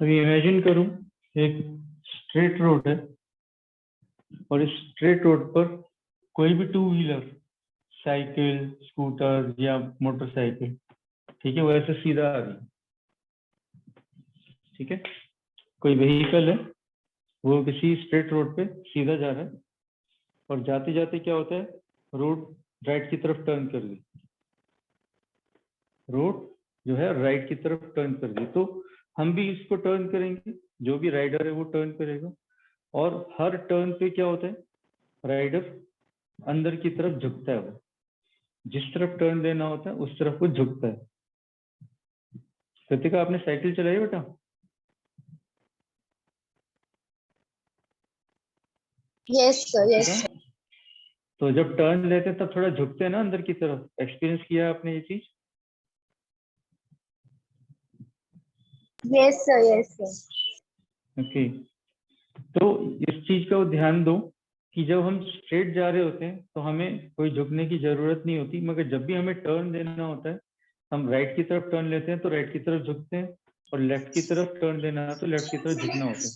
अभी इमेजिन करूं एक स्ट्रेट रोड है और इस स्ट्रेट रोड पर कोई भी टू व्हीलर, साइकिल, स्कूटर या मोटरसाइकिल, ठीक है, वो ऐसे सीधा आ रही है। ठीक है, कोई व्हीकल है, वो किसी स्ट्रेट रोड पे सीधा जा रहा है और जाते जाते क्या होता है, रोड राइट की तरफ टर्न कर दी। रोड जो है राइट की तरफ टर्न कर दी, तो हम भी इसको टर्न करेंगे, जो भी राइडर है वो टर्न करेगा। और हर टर्न पे क्या होता है, राइडर अंदर की तरफ झुकता है। वो जिस तरफ टर्न देना होता है उस तरफ वो झुकता है। कृतिका, आपने साइकिल चलाई बेटा? Yes sir, yes Kritika, sir. तो जब टर्न लेते हैं तब थोड़ा झुकते हैं ना अंदर की तरफ। एक्सपीरियंस किया है आपने ये चीज? Yes sir, yes sir. Okay, तो इस चीज का ध्यान दो कि जब हम स्ट्रेट जा रहे होते हैं तो हमें कोई झुकने की जरूरत नहीं होती, मगर जब भी हमें टर्न देना होता है, हम राइट की तरफ टर्न लेते हैं तो राइट की तरफ झुकते हैं, और लेफ्ट की तरफ टर्न देना है तो लेफ्ट की तरफ झुकना होता है।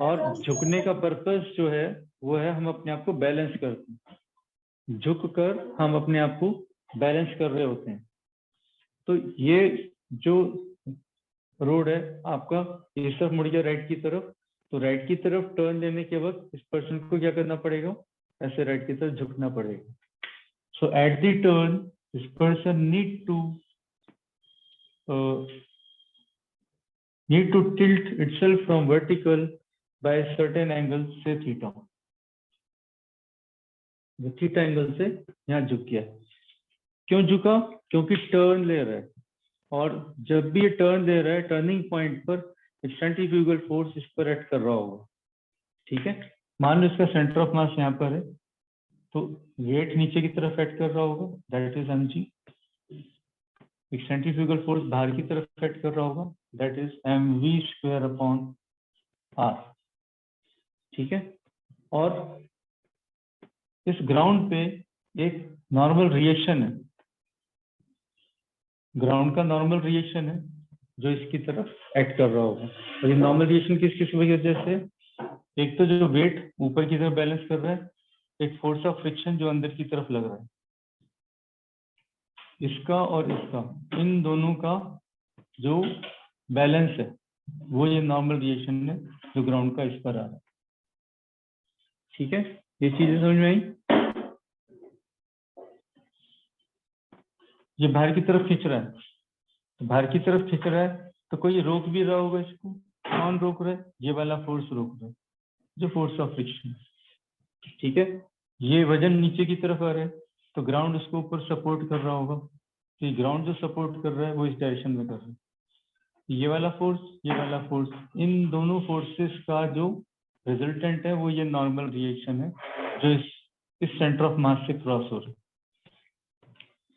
और झुकने का पर्पस जो है वो है हम अपने आप को बैलेंस करते हैं। झुक कर हम अपने आप को बैलेंस कर रहे होते हैं। तो ये जो रोड है आपका, इस तरफ मुड़ गया राइट की तरफ, तो राइट की तरफ टर्न लेने के वक्त इस पर्सन को क्या करना पड़ेगा, ऐसे राइट की तरफ झुकना पड़ेगा। So at the turn this person need to tilt itself from vertical by a certain angle, say theta। वो थीटा एंगल से यहाँ झुक गया। क्यों झुका? क्योंकि टर्न ले रहा है, और जब भी ये टर्न दे रहा है टर्निंग पॉइंट पर एक सेंट्रीफ्यूगल फोर्स इस पर एक्ट कर रहा होगा। ठीक है, मान लो इसका सेंटर ऑफ मास यहाँ पर है, तो वेट नीचे की तरफ एक्ट कर रहा होगा, दैट इज mg। एक सेंट्रीफ्यूगल फोर्स बाहर की तरफ एक्ट कर रहा होगा, दैट इज mv²/r। ठीक है, और इस ग्राउंड पे एक नॉर्मल रिएक्शन है, ग्राउंड का नॉर्मल रिएक्शन है जो इसकी तरफ एक्ट कर रहा होगा। और ये नॉर्मल रिएक्शन किस किस वजह से? एक तो जो वेट ऊपर की तरफ बैलेंस कर रहा है, एक फोर्स ऑफ फ्रिक्शन जो अंदर की तरफ लग रहा है। इसका और इसका, इन दोनों का जो बैलेंस है वो ये नॉर्मल रिएक्शन है जो ग्राउंड का इस पर आ रहा है। ठीक है, ये चीजें समझ में आई? ये बाहर की तरफ खींच रहा है, तो बाहर की तरफ खींच रहा है तो कोई रोक भी रहा होगा इसको। कौन रोक रहा है? ये वाला फोर्स रोक रहा है, जो फोर्स ऑफ फ्रिक्शन। ठीक है, ये वजन नीचे की तरफ आ रहा है तो ग्राउंड उसको ऊपर सपोर्ट कर रहा होगा, तो ये ग्राउंड जो सपोर्ट कर रहा है वो इस डायरेक्शन में कर रहा है। ये वाला फोर्स, ये वाला फोर्स, इन दोनों फोर्सेस का जो रिजल्टेंट है वो ये नॉर्मल रिएक्शन है जो इस सेंटर ऑफ मास से क्रॉस हो रहा है।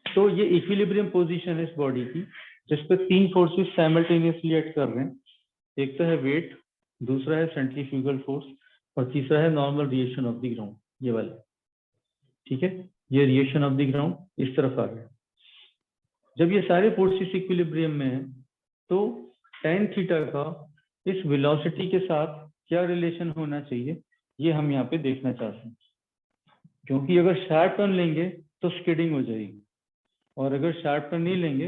तो ये इक्विलिब्रियम पोजीशन है इस बॉडी की, जिस पर तीन फोर्सेस साइमल्टेनियसली एक्ट कर रहे हैं। एक तो है वेट, दूसरा है सेंट्रीफ्यूगल फोर्स, और तीसरा है normal reaction of the ground, ये वाला। ठीक है, ये रिएक्शन ऑफ द ग्राउंड इस तरफ आ गया। जब ये सारे फोर्सेस इक्विलिब्रियम में है तो tan थीटा का इस वेलोसिटी के साथ क्या रिलेशन होना चाहिए, ये हम यहाँ पे देखना चाहते हैं। क्योंकि अगर शार्प टर्न लेंगे तो स्किडिंग हो जाएगी, और अगर शार्प टर्न नहीं लेंगे,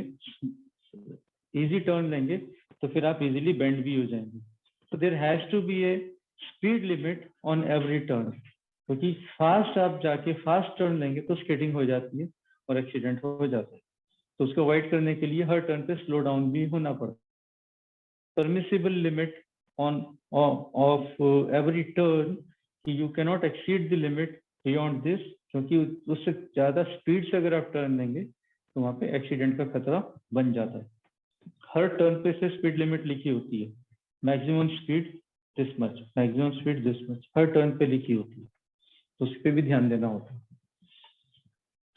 इजी टर्न लेंगे, तो फिर आप इजीली बेंड भी हो जाएंगे। तो there has to be a speed limit on every turn, क्योंकि फास्ट आप जाके फास्ट टर्न लेंगे तो स्किडिंग हो जाती है और एक्सीडेंट हो जाता है। तो उसको अवॉइड करने के लिए हर टर्न पे स्लो डाउन भी होना पड़ता है। Permissible limit on off every turn, you cannot exceed the limit beyond this, क्योंकि उससे ज्यादा स्पीड से अगर आप टर्न लेंगे तो वहां पे एक्सीडेंट का खतरा बन जाता है। हर टर्न पे से स्पीड लिमिट लिखी होती है, maximum speed this much, maximum speed this much, her turn पे लिखी होती है, तो उस पर भी ध्यान देना होता है।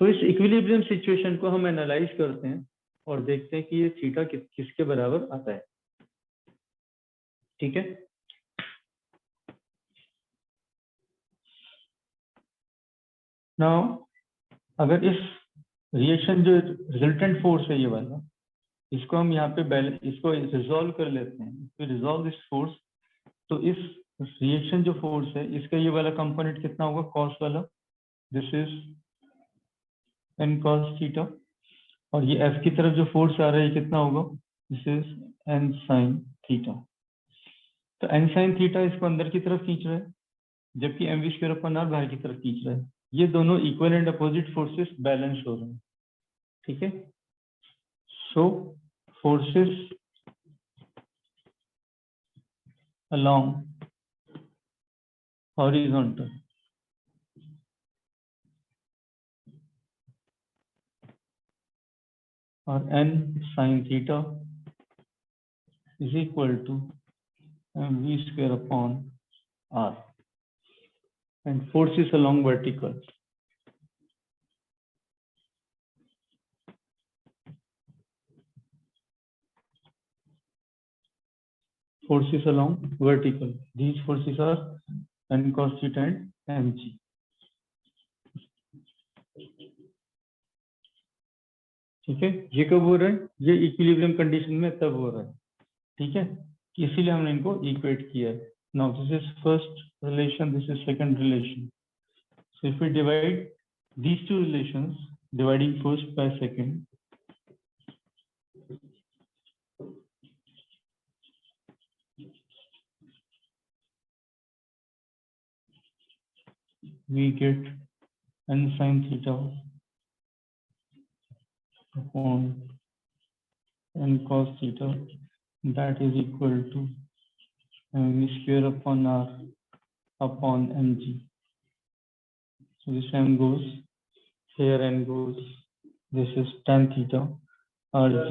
तो इस इक्विलिब्रियम सिचुएशन को हम एनालाइज करते हैं और देखते हैं कि ये थीटा किसके बराबर आता है। ठीक है, नाउ अगर इस रिएक्शन जो रिजल्टेंट फोर्स है ये वाला, इसको हम यहाँ पे बैलेंस, इसको रिजॉल्व कर लेते हैं, तो रिजॉल्व दिस फोर्स, तो इस रिएक्शन जो फोर्स है इसका ये वाला कंपोनेंट कितना होगा, कॉस वाला, this is N cos theta, और ये एफ की तरफ जो फोर्स आ रहा है कितना होगा, this is N sine theta. तो एन साइन थीटा इसको अंदर की तरफ खींच रहा है, जबकि M V square upon R बाहर की तरफ खींच रहा है। ये दोनों equal and opposite forces balance हो रहे हैं, ठीक है। So forces along horizontal or n sin theta is equal to mv square upon r, and forces along vertical these forces are n cos theta and mg। ठीक है, ये कब हो रहा है, ये इक्विलिब्रियम कंडीशन में तब हो रहा है, ठीक है, इसीलिए हमने इनको इक्वेट किया है। Now this is first relation, this is second relation. So if we divide these two relations, dividing first by second, we get n sin theta upon n cos theta, that is equal to mv square upon r upon mg। So this m goes here, n goes, this is tan theta rg,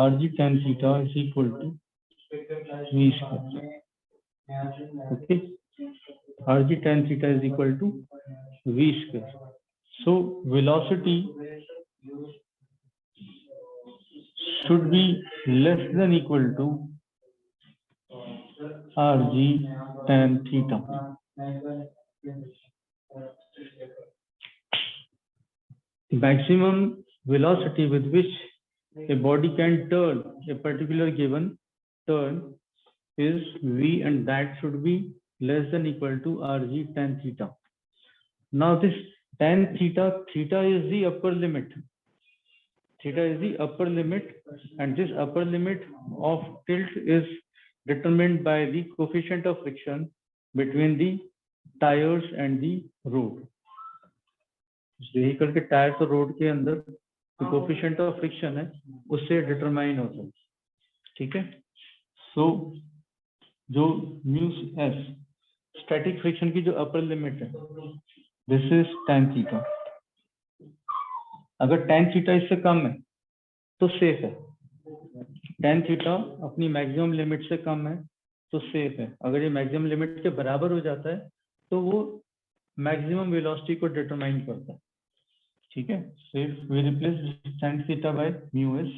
rg tan theta is equal to v square, okay, rg tan theta is equal to v square। So velocity should be less than equal to rg tan theta। The maximum velocity with which a body can turn a particular given turn is v, and that should be less than equal to rg tan theta। Now this tan theta, theta is the upper limit, theta is the upper limit, and this upper limit of tilt is determined by the coefficient of friction between the tires and the road। Vehicle के tyres और road के अंदर जो coefficient of friction है उससे determine होता है, ठीक है। सो जो म्यू एस स्टैटिक फ्रिक्शन की जो अपर लिमिट है, दिस इज tan थीटा। अगर tan थीटा इससे कम है तो सेफ है, tan थीटा अपनी मैक्सिमम लिमिट से कम है तो सेफ है। अगर ये मैक्सिमम लिमिट के बराबर हो जाता है तो वो मैक्सिमम वेलोसिटी को डिटरमाइन करता है, ठीक है। So if we replace tan theta by mu s,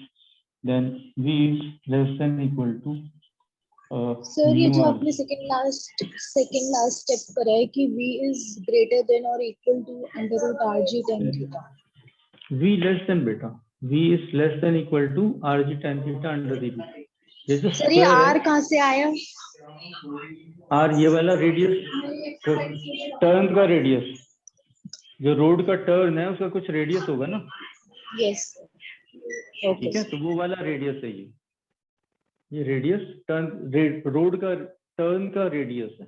then v is less than equal to sir ये mu जो r। आपने सेकंड लास्ट स्टेप करा है कि v इज ग्रेटर देन और equal to under root rg tan थीटा। v less than बेटा, v is less than equal to rg tan theta under the root। ये जो सर ये स्क्वायर r है, कहाँ से आया? r ये वाला रेडियस, टर्न का रेडियस, जो रोड का टर्न है उसका कुछ रेडियस होगा ना, यस ओके। ठीक है, तो वो वाला रेडियस है ये रेडियस टर्न, रोड का टर्न का रेडियस है।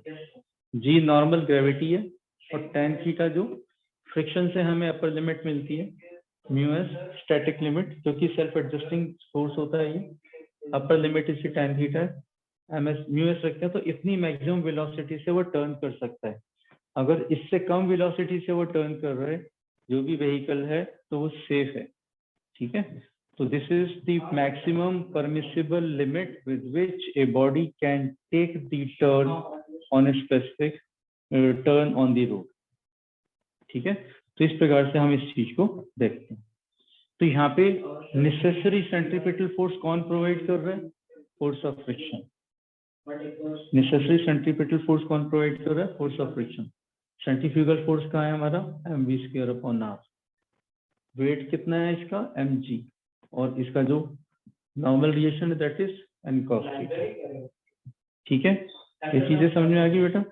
जी नॉर्मल ग्रेविटी है, और tan थीटा जो फ्रिक्शन से हमें अपर लिमिट मिलती है, म्यू एस स्टैटिक लिमिट, जो कि सेल्फ एडजस्टिंग फोर्स होता है, ये अपर लिमिट इसकी tan थीटा है, एम एस म्यू एस रखते हैं, तो इतनी मैक्सिमम वेलोसिटी से वो टर्न कर सकता है। अगर इससे कम वेलोसिटी से वो टर्न कर रहा है जो भी व्हीकल है तो वो सेफ है, ठीक है। तो this is the maximum permissible limit with which a body can take the turn on a specific turn on the road, ठीक है। तो इस प्रकार से हम इस चीज को देखते हैं। तो यहाँ पे नेसेसरी सेंट्रीपिटल फोर्स कौन प्रोवाइड कर रहा है, force of friction. Necessary centripetal force कौन प्रोवाइड कर रहा है, force of friction. Centrifugal force कहाँ है हमारा, mv square upon r। Weight कितना है इसका mg, और इसका जो नॉर्मल रिएक्शन है that is n cos theta. ठीक है, ये चीजें समझ में आ गई बेटा?